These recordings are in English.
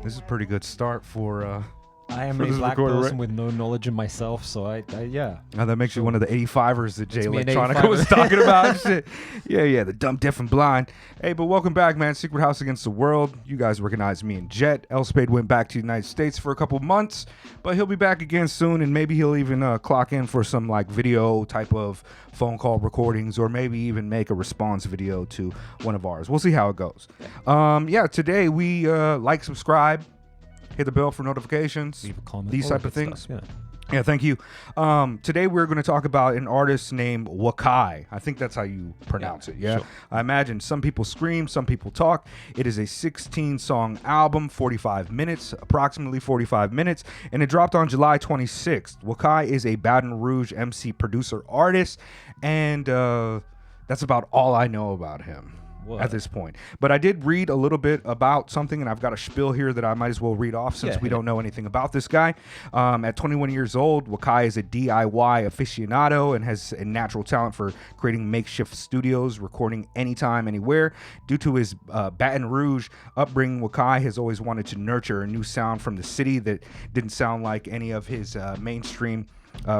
This is a pretty good start for I am for a this black recorder, person right? with no knowledge of myself, so I yeah. Now that makes you one of the 85ers that Jay It's me, an Electronica 85er. was talking about and shit. Yeah, the dumb, deaf, and blind. Hey, but welcome back, man. Secret House Against the World. You guys recognize me and Jet. Elspade went back to the United States for a couple months, but he'll be back again soon, and maybe he'll even clock in for some like video type of phone call recordings, or maybe even make a response video to one of ours. We'll see how it goes. Today we like, subscribe, hit the bell for notifications, Leave a comment, these all type that of things. stuff, Yeah, thank you. Today we're going to talk about an artist named Wakai. I think that's how you pronounce it. Yeah. Sure. I imagine some people scream, some people talk. It is a 16-song album, 45 minutes, approximately 45 minutes, and it dropped on July 26th. Wakai is a Baton Rouge MC producer artist, and that's about all I know about him. What? At this point. But I did read a little bit about something, and I've got a spiel here that I might as well read off since we don't know anything about this guy. At 21 years old, Wakai is a DIY aficionado and has a natural talent for creating makeshift studios, recording anytime, anywhere. Due to his Baton Rouge upbringing, Wakai has always wanted to nurture a new sound from the city that didn't sound like any of his mainstream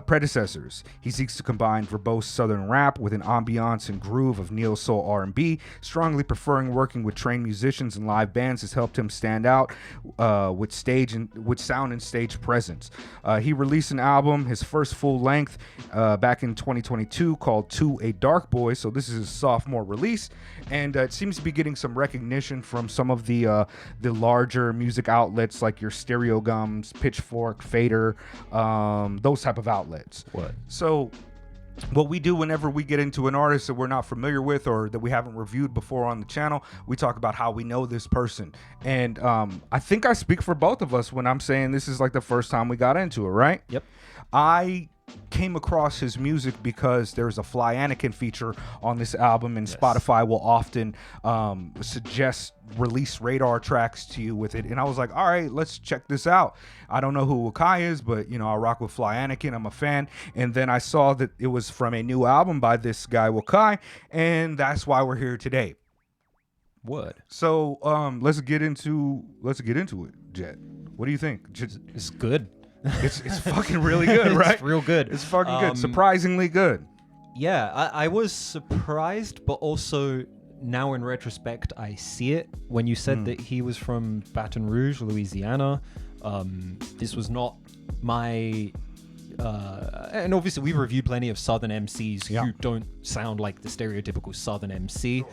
predecessors. He seeks to combine verbose southern rap with an ambiance and groove of neo soul R&B. Strongly preferring working with trained musicians and live bands has helped him stand out with sound and stage presence. He released an album, his first full length, back in 2022 called To a Dark Boy. So this is his sophomore release, and it seems to be getting some recognition from some of the larger music outlets like your Stereo Gums, Pitchfork, Fader, those type of outlets. So what we do whenever we get into an artist that we're not familiar with or that we haven't reviewed before on the channel, we talk about how we know this person. And I think I speak for both of us when I'm saying this is like the first time we got into it, right? Yep. I came across his music because there's a Fly Anakin feature on this album, and Spotify will often suggest release radar tracks to you with it, and I was like, all right, let's check this out. I don't know who Wakai is, but you know, I rock with Fly Anakin, I'm a fan. And then I saw that it was from a new album by this guy Wakai, and that's why we're here today. What? So let's get into it, Jet. What do you think? It's good. It's fucking really good, right? It's real good. It's fucking good. Surprisingly good. Yeah, I was surprised, but also now in retrospect, I see it. When you said that he was from Baton Rouge, Louisiana, this was not my... and obviously we've reviewed plenty of Southern MCs who don't sound like the stereotypical Southern MC.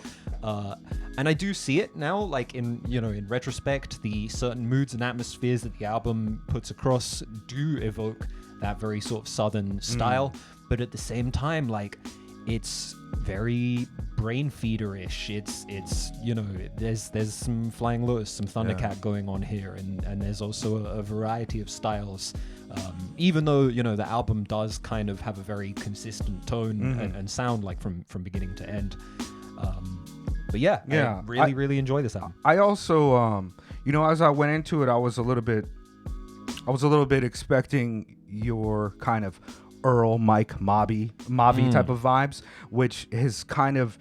And I do see it now, like in retrospect, the certain moods and atmospheres that the album puts across do evoke that very sort of Southern style. But at the same time, like, it's very brain feeder-ish. It's there's some Flying Lotus, some Thundercat going on here, and there's also a variety of styles. Even though the album does kind of have a very consistent tone and sound, like from beginning to end. But I really enjoy this album. I also as I went into it, I was a little bit expecting your kind of Earl, Mike, Mavi type of vibes, which is kind of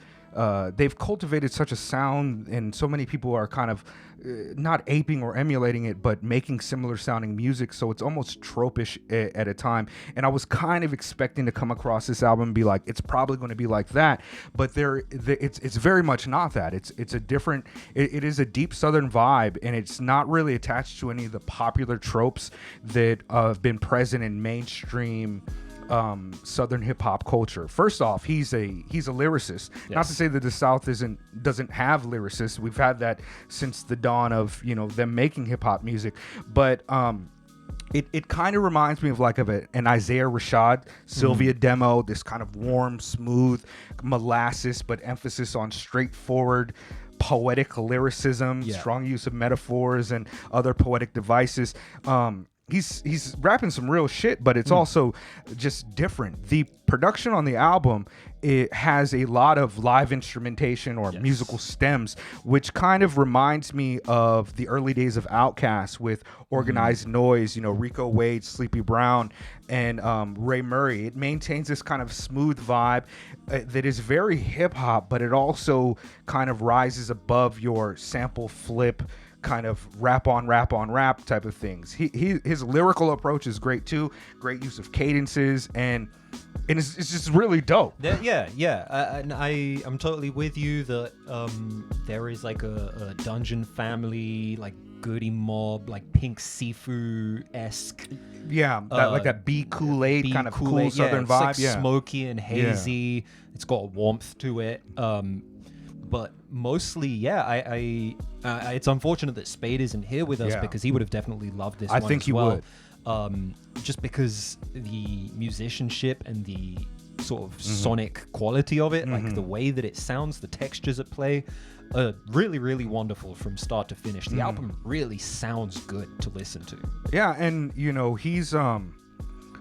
they've cultivated such a sound, and so many people are kind of not aping or emulating it, but making similar sounding music. So it's almost tropish at a time. And I was kind of expecting to come across this album and be like, it's probably going to be like that. But it's very much not that. It's a different. It is a deep Southern vibe, and it's not really attached to any of the popular tropes that have been present in mainstream Southern hip hop culture. First off, he's a lyricist. Yes. Not to say that the South doesn't have lyricists. We've had that since the dawn of them making hip hop music. But it kind of reminds me of an Isaiah Rashad, Sylvia demo. This kind of warm, smooth molasses, but emphasis on straightforward poetic lyricism, strong use of metaphors and other poetic devices. he's rapping some real shit, but it's also just different. The production on the album, it has a lot of live instrumentation or musical stems, which kind of reminds me of the early days of Outkast with Organized Noise, you know, Rico Wade, Sleepy Brown, and Ray Murray. It maintains this kind of smooth vibe that is very hip hop, but it also kind of rises above your sample flip kind of rap on rap type of things. His lyrical approach is great too. Great use of cadences, and it's just really dope. And I'm totally with you that there is like a Dungeon Family, like Goody Mob, like Pink Sifu-esque. Yeah, like that B Kool-Aid kind of cool Southern vibe. Like smoky and hazy. Yeah. It's got a warmth to it. But mostly, it's unfortunate that Spade isn't here with us because he would have definitely loved this one. I think he would. Just because the musicianship and the sort of sonic quality of it, like the way that it sounds, the textures at play, really, really wonderful from start to finish. The album really sounds good to listen to. Yeah, and you know, he's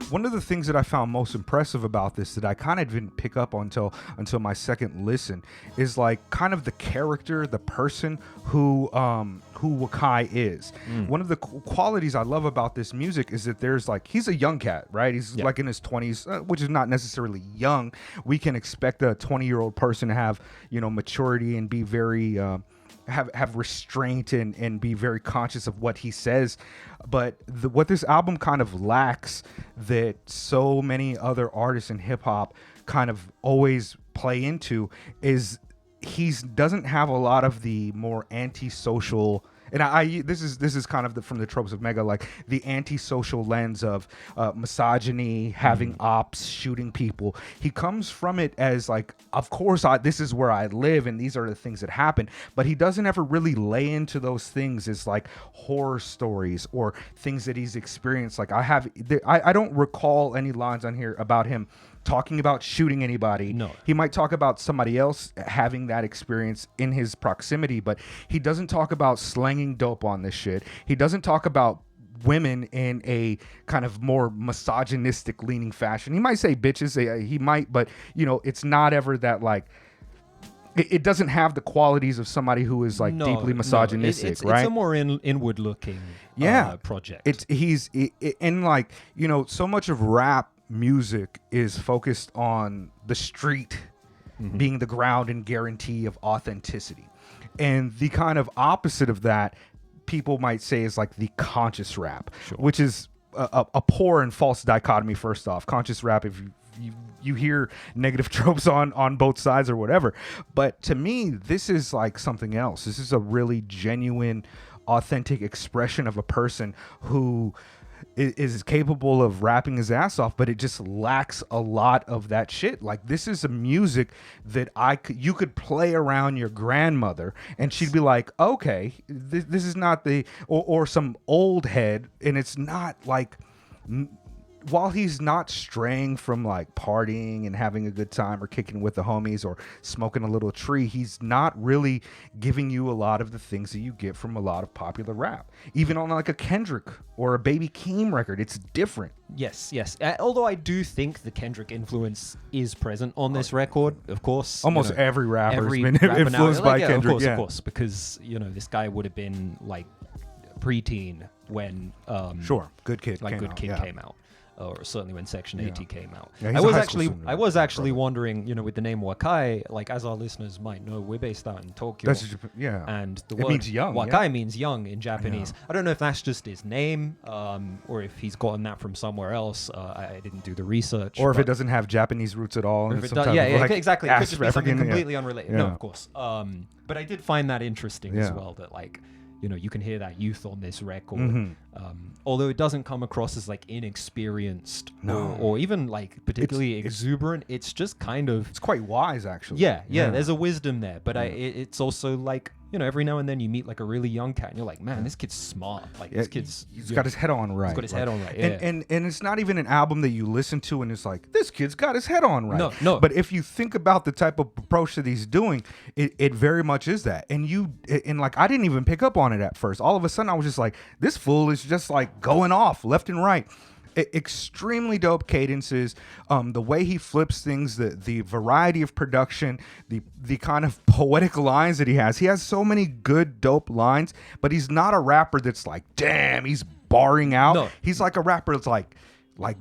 one of the things that I found most impressive about this that I kind of didn't pick up until my second listen is like kind of the character, the person who Wakai is. One of the qualities I love about this music is that there's like, he's a young cat, right? He's like in his 20s, which is not necessarily young. We can expect a 20-year-old person to have, you know, maturity and be very have restraint and be very conscious of what he says. But what this album kind of lacks that so many other artists in hip hop kind of always play into is he doesn't have a lot of the more antisocial. And this is kind of from the tropes of Mega, like the antisocial lens of misogyny, having ops, shooting people. He comes from it as like, of course, this is where I live and these are the things that happen. But he doesn't ever really lay into those things as like horror stories or things that he's experienced. Like I don't recall any lines on here about him talking about shooting anybody. No. He might talk about somebody else having that experience in his proximity, but he doesn't talk about slanging dope on this shit. He doesn't talk about women in a kind of more misogynistic leaning fashion. He might say bitches, he might, but you know, it's not ever that like, it doesn't have the qualities of somebody who is like deeply misogynistic, right? It's a more inward looking project. And like, you know, so much of rap music is focused on the street being the ground and guarantee of authenticity. And the kind of opposite of that, people might say, is like the conscious rap, which is a poor and false dichotomy. First off, conscious rap, if you hear negative tropes on both sides or whatever. But to me, this is like something else. This is a really genuine, authentic expression of a person who is capable of rapping his ass off, but it just lacks a lot of that shit. Like, this is a music that you could play around your grandmother and she'd be like, okay, this is not or some old head. And it's not like, while he's not straying from like partying and having a good time or kicking with the homies or smoking a little tree, he's not really giving you a lot of the things that you get from a lot of popular rap. Even on like a Kendrick or a Baby Keem record, it's different. Yes. Although I do think the Kendrick influence is present on this record, of course. Almost every rapper has been influenced by Kendrick. Of course, because, you know, this guy would have been like preteen when Good Kid came out. Or certainly when Section 80 came out. Yeah, I was actually wondering, you know, with the name Wakai, like, as our listeners might know, we're based out in Tokyo. And the word means young, Wakai means young in Japanese. I don't know if that's just his name, or if he's gotten that from somewhere else. I didn't do the research. Or if it doesn't have Japanese roots at all. Exactly. It could just be something completely unrelated. No, of course. But I did find that interesting as well, that like, you know, you can hear that youth on this record. Although it doesn't come across as like inexperienced or even like particularly exuberant. It's just kind of... It's quite wise, actually. Yeah. There's a wisdom there. But it's also like every now and then you meet like a really young cat and you're like, man, this kid's smart. Like this kid's he's got his head on right. He's got his head on right. Yeah. And it's not even an album that you listen to and it's like, this kid's got his head on right. No. But if you think about the type of approach that he's doing, it very much is that. And like I didn't even pick up on it at first. All of a sudden I was just like, this fool is just like going off left and right. Extremely dope cadences, the way he flips things, the variety of production, the kind of poetic lines that he has so many good dope lines, but he's not a rapper that's like, damn, he's barring out. No. He's like a rapper that's like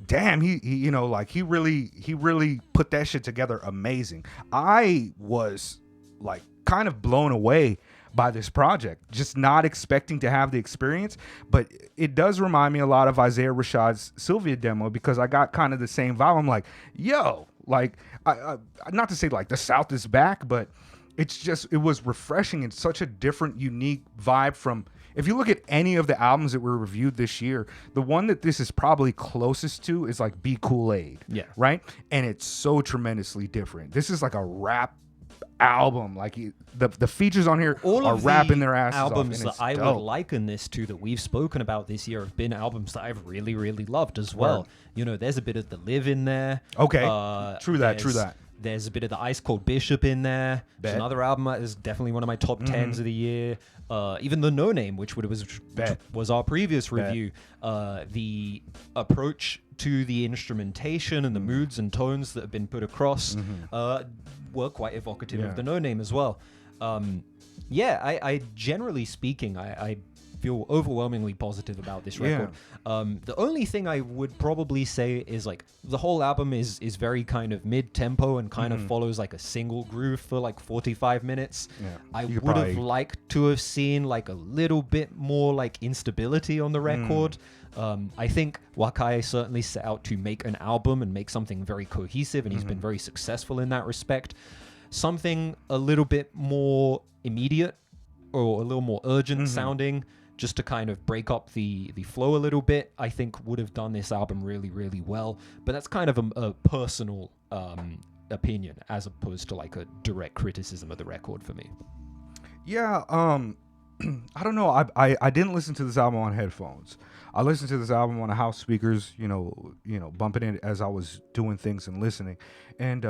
damn, he really put that shit together amazing. I was like kind of blown away by this project, just not expecting to have the experience, but it does remind me a lot of Isaiah Rashad's Sylvia demo, because I got kind of the same vibe. I'm like, yo, like, I not to say like the South is back, but it was refreshing and such a different, unique vibe from, if you look at any of the albums that were reviewed this year, the one that this is probably closest to is like Be Kool-Aid. Yeah. Right? And it's so tremendously different. This is like a rap album. Like the features on here are rapping their asses off. Albums that I would liken this to that we've spoken about this year have been albums that I've really, really loved as well. There's a bit of The Live in there. Okay. True that. There's a bit of the Ice Cold Bishop in there. There's another album that is definitely one of my top 10s of the year. Even the Noname, which was our previous review. The approach to the instrumentation and the moods and tones that have been put across were quite evocative of the Noname as well. I generally speaking, I feel overwhelmingly positive about this record. The only thing I would probably say is like the whole album is very kind of mid-tempo and kind of follows like a single groove for like 45 minutes. I would have liked to have seen like a little bit more like instability on the record. I think Wakai certainly set out to make an album and make something very cohesive, and he's been very successful in that respect. Something a little bit more immediate or a little more urgent sounding, just to kind of break up the flow a little bit, I think would have done this album really, really well. But that's kind of a personal opinion as opposed to like a direct criticism of the record for me. Yeah, I don't know. I didn't listen to this album on headphones. I listened to this album on the house speakers, bumping it as I was doing things and listening. And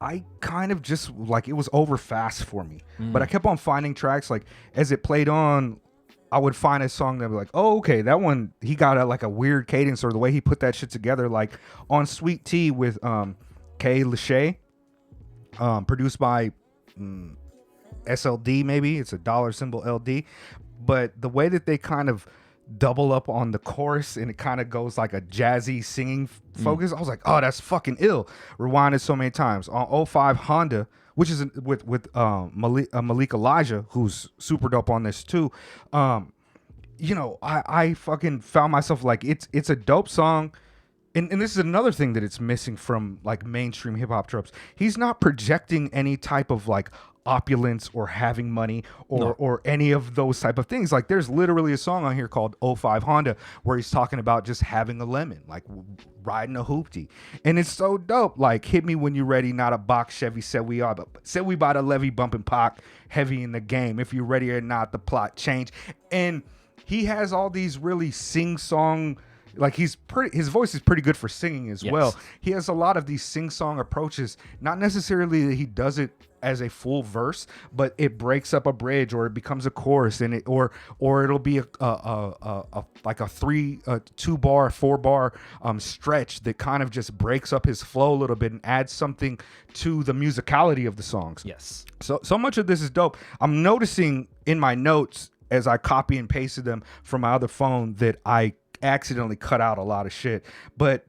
I kind of just like, it was over fast for me, but I kept on finding tracks. Like as it played on, I would find a song that would be like, oh, okay, that one, he got a weird cadence, or the way he put that shit together. Like on Sweet Tea with Kay Lachey, produced by SLD, maybe it's a dollar symbol LD, but the way that they kind of double up on the chorus and it kind of goes like a jazzy singing focus, I was like, oh, that's fucking ill. Rewinded so many times. On 05 Honda, which is with Malik Elijah, who's super dope on this too. I fucking found myself like, it's a dope song. And this is another thing that it's missing from like mainstream hip hop tropes. He's not projecting any type of like opulence or having money or any of those type of things. Like there's literally a song on here called 05 Honda where he's talking about just having a lemon, like riding a hoopty. And it's so dope. Like, hit me when you're ready, not a box Chevy, said we are, but said we bought a levy bumping Pac, heavy in the game. If you're ready or not, the plot change. And he has all these really sing-song, like his voice is pretty good for singing as well. He has a lot of these sing-song approaches, not necessarily that he does it as a full verse, but it breaks up a bridge or it becomes a chorus, and or it'll be a 2-bar, 4-bar stretch that kind of just breaks up his flow a little bit and adds something to the musicality of the songs. Yes. So much of this is dope. I'm noticing in my notes as I copy and pasted them from my other phone that I accidentally cut out a lot of shit, but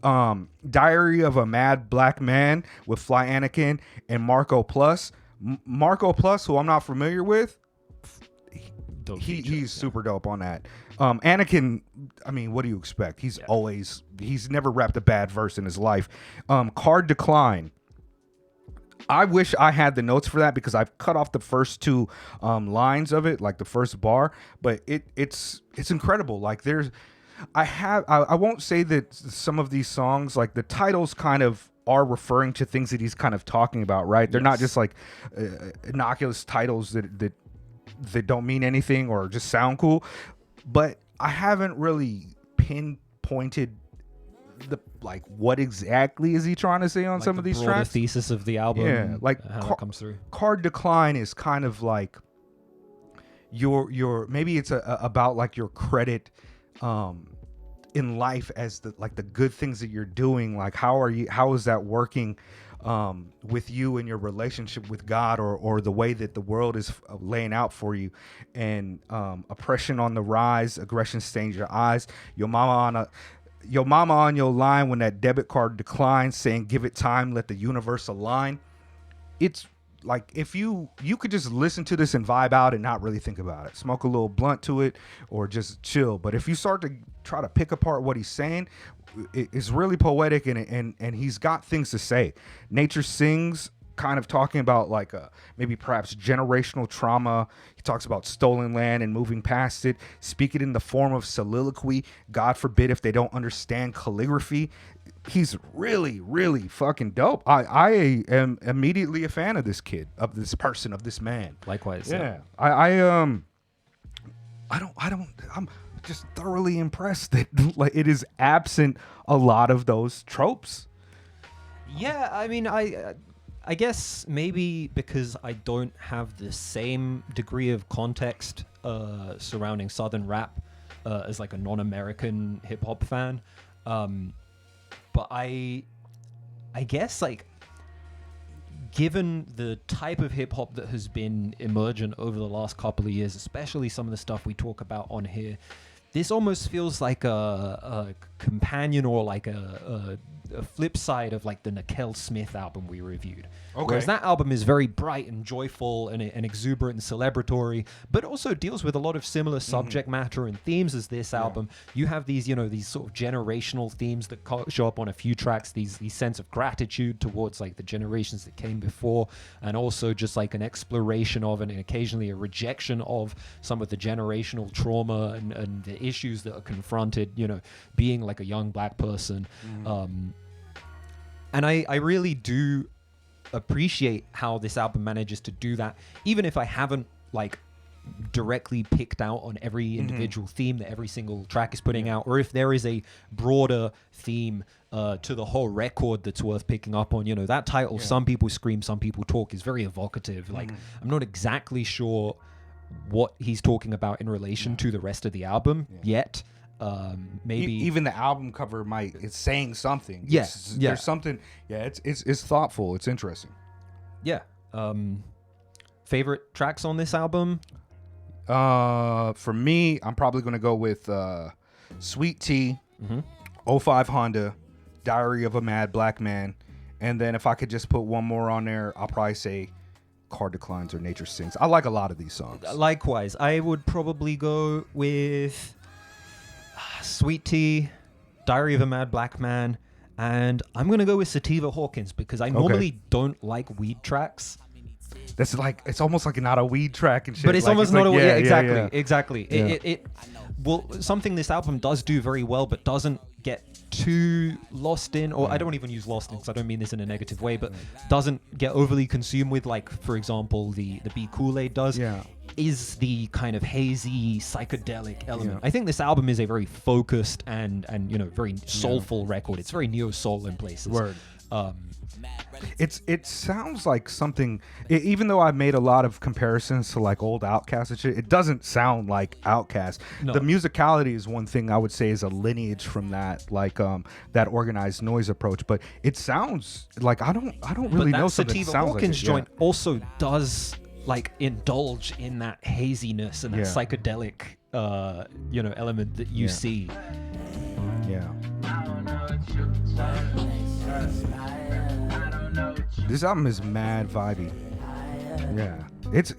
Diary of a Mad Black Man with Fly Anakin and Marco Plus, who I'm not familiar with, he's super dope on that. Anakin, I mean, what do you expect? He's never rapped a bad verse in his life. Card Decline, I wish I had the notes for that because I've cut off the first two lines of it, like the first bar, but it's incredible. Like I won't say that some of these songs, like the titles kind of are referring to things that he's kind of talking about, right? They're not just like innocuous titles that don't mean anything or just sound cool. But I haven't really pinpointed like what exactly is he trying to say on like some of these broader tracks. thesis of the album. Yeah, like how that comes through. Card Decline is kind of like your maybe it's about like your credit in life as the good things that you're doing. Like how is that working with you and your relationship with God, or the way that the world is laying out for you. And oppression on the rise, aggression stains your eyes. Your mama on your line when that debit card declines, saying give it time, let the universe align. It's like if you could just listen to this and vibe out and not really think about it, smoke a little blunt to it or just chill. But if you start to try to pick apart what he's saying, it's really poetic, and he's got things to say. Nature Sings, kind of talking about like maybe perhaps generational trauma. He talks about stolen land and moving past it. Speak it in the form of soliloquy. God forbid if they don't understand calligraphy. He's really, really fucking dope. I am immediately a fan of this kid, of this person, of this man. Likewise. Yeah. I'm just thoroughly impressed that like it is absent a lot of those tropes. Yeah, I mean, I guess maybe because I don't have the same degree of context surrounding Southern rap as like a non-American hip hop fan, but I guess like given the type of hip hop that has been emergent over the last couple of years, especially some of the stuff we talk about on here, this almost feels like a companion or like a flip side of like the Nakel Smith album we reviewed. Okay. Whereas that album is very bright and joyful and exuberant and celebratory, but also deals with a lot of similar subject matter and themes as this album. You have these, these sort of generational themes that show up on a few tracks, these sense of gratitude towards like the generations that came before, and also just like an exploration of and occasionally a rejection of some of the generational trauma and the issues that are confronted, being like a young black person. And I really do appreciate how this album manages to do that, even if I haven't like directly picked out on every individual theme that every single track is putting out, or if there is a broader theme to the whole record that's worth picking up on. That title, Some People Scream, Some People Talk, is very evocative. Like, I'm not exactly sure what he's talking about in relation to the rest of the album yet. Maybe even the album cover it's saying something. Yes, there's something. Yeah, it's thoughtful. It's interesting. Yeah. Favorite tracks on this album? For me, I'm probably gonna go with Sweet Tea, 05 Honda, Diary of a Mad Black Man, and then if I could just put one more on there, I'll probably say Card Declines or Nature Sings. I like a lot of these songs. Likewise, I would probably go with Sweet Tea, Diary of a Mad Black Man, and I'm going to go with Sativa Hawkins because I normally don't like weed tracks. That's like, it's almost like not a weed track and shit. But it's like, almost it's not like, a weed. Exactly. Yeah. Well, something this album does do very well, but doesn't get too lost in, or I don't even use lost in because I don't mean this in a negative way, but doesn't get overly consumed with, like, for example, the Be Kool-Aid does. Yeah. Is the kind of hazy psychedelic element. I think this album is a very focused and very soulful record. It's very neo-soul in places. Word. It sounds like something, even though I've made a lot of comparisons to like old Outkast and shit, it doesn't sound like Outkast. No. The musicality is one thing I would say is a lineage from that, like that organized noise approach. But it sounds like I don't really know something that sounds Hawkins like it. joint also does like indulge in that haziness and that psychedelic element that you see. Yeah. This album is mad vibey. Yeah. It's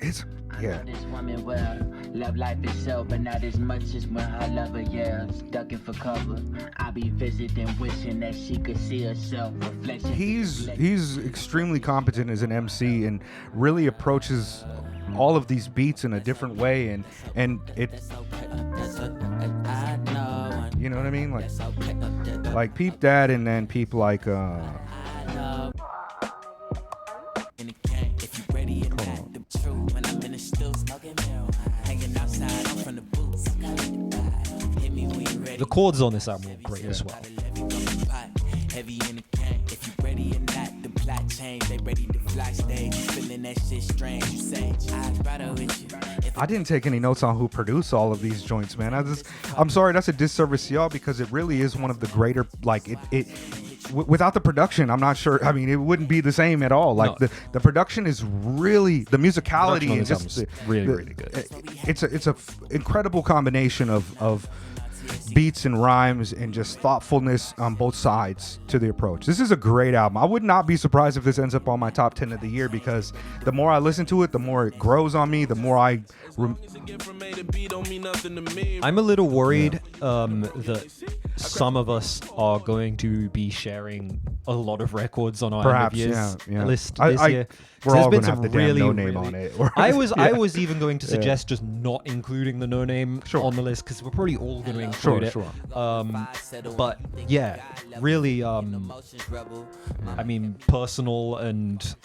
yeah. This woman well, love life itself, but not as much as when her lover yells, ducking for cover. I be visiting, wishing that she could see herself reflection. He's extremely competent as an MC and really approaches all of these beats in a different way, and it, you know what I mean, like Peep that, and then Peep like The chords on this album are great as well. Heavy in the can. If you ready or not, the plot change. They ready to fly stage. You feeling that shit strange. You say, I battle with you. I didn't take any notes on who produced all of these joints, man. I'm sorry, that's a disservice to y'all because it really is one of the greater, like without the production, I'm not sure. I mean, it wouldn't be the same at all. Like the production is really, the musicality and just really good. It's a incredible combination of beats and rhymes and just thoughtfulness on both sides to the approach. This is a great album. I would not be surprised if this ends up on my top 10 of the year because the more I listen to it, the more it grows on me, the more I I'm a little worried that some of us are going to be sharing a lot of records on our perhaps end of years list I, this I, year. We're all going to have the damn Noname on it. I was even going to suggest just not including the Noname on the list because we're probably all going to include it. But yeah, really, I mean, personal and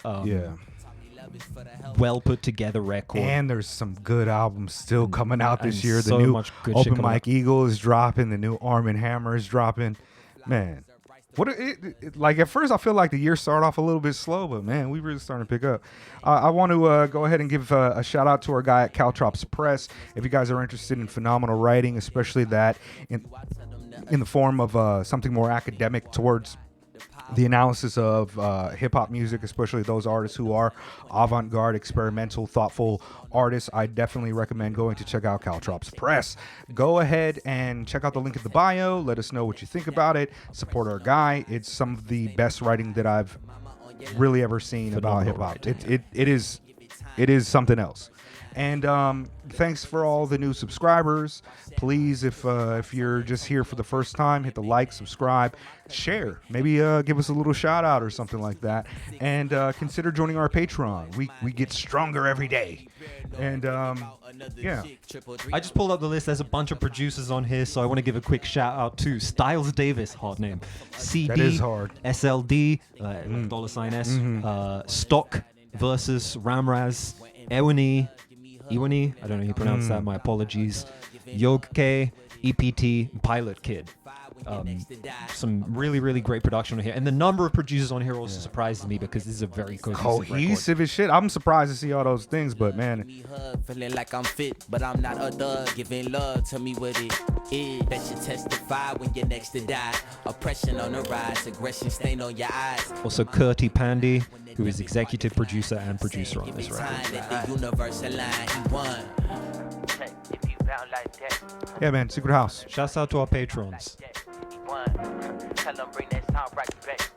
well put together record. And there's some good albums still coming out this year. The so new much good Open shit Mike Eagle is dropping. The new Arm & Hammer is dropping. Man. Like at first I feel like the year started off a little bit slow, but man, we really starting to pick up. I want to go ahead and give a shout out to our guy at Caltrops Press. If you guys are interested in phenomenal writing, especially that in the form of something more academic towards the analysis of hip-hop music, especially those artists who are avant-garde, experimental, thoughtful artists, I definitely recommend going to check out Caltrops Press. Go ahead and check out the link in the bio. Let us know what you think about it. Support our guy. It's some of the best writing that I've really ever seen about hip-hop. It is something else. And thanks for all the new subscribers. Please, if you're just here for the first time, hit the like, subscribe, share. Maybe give us a little shout out or something like that. And consider joining our Patreon. We get stronger every day. And yeah. I just pulled up the list. There's a bunch of producers on here, so I want to give a quick shout out to Styles Davis, hard name. CD, that is hard. SLD, $S, Stock versus Ramraz, Ewani, I don't know how you pronounce that, my apologies. Yogke, EPT, Pilot Kid. Some really, really great production on here. And the number of producers on here also surprises me because this is a very cohesive as shit. I'm surprised to see all those things, but man. Feeling like I'm fit, but I'm not a thug. Giving love, tell me what it is. That you testify when you're next to die. Oppression on the rise, aggression stain on your eyes. Also Kurti Pandy, who is executive producer and producer on this record. Yeah, man, Secret House. Shouts out to our patrons. Tell them bring that sound right back.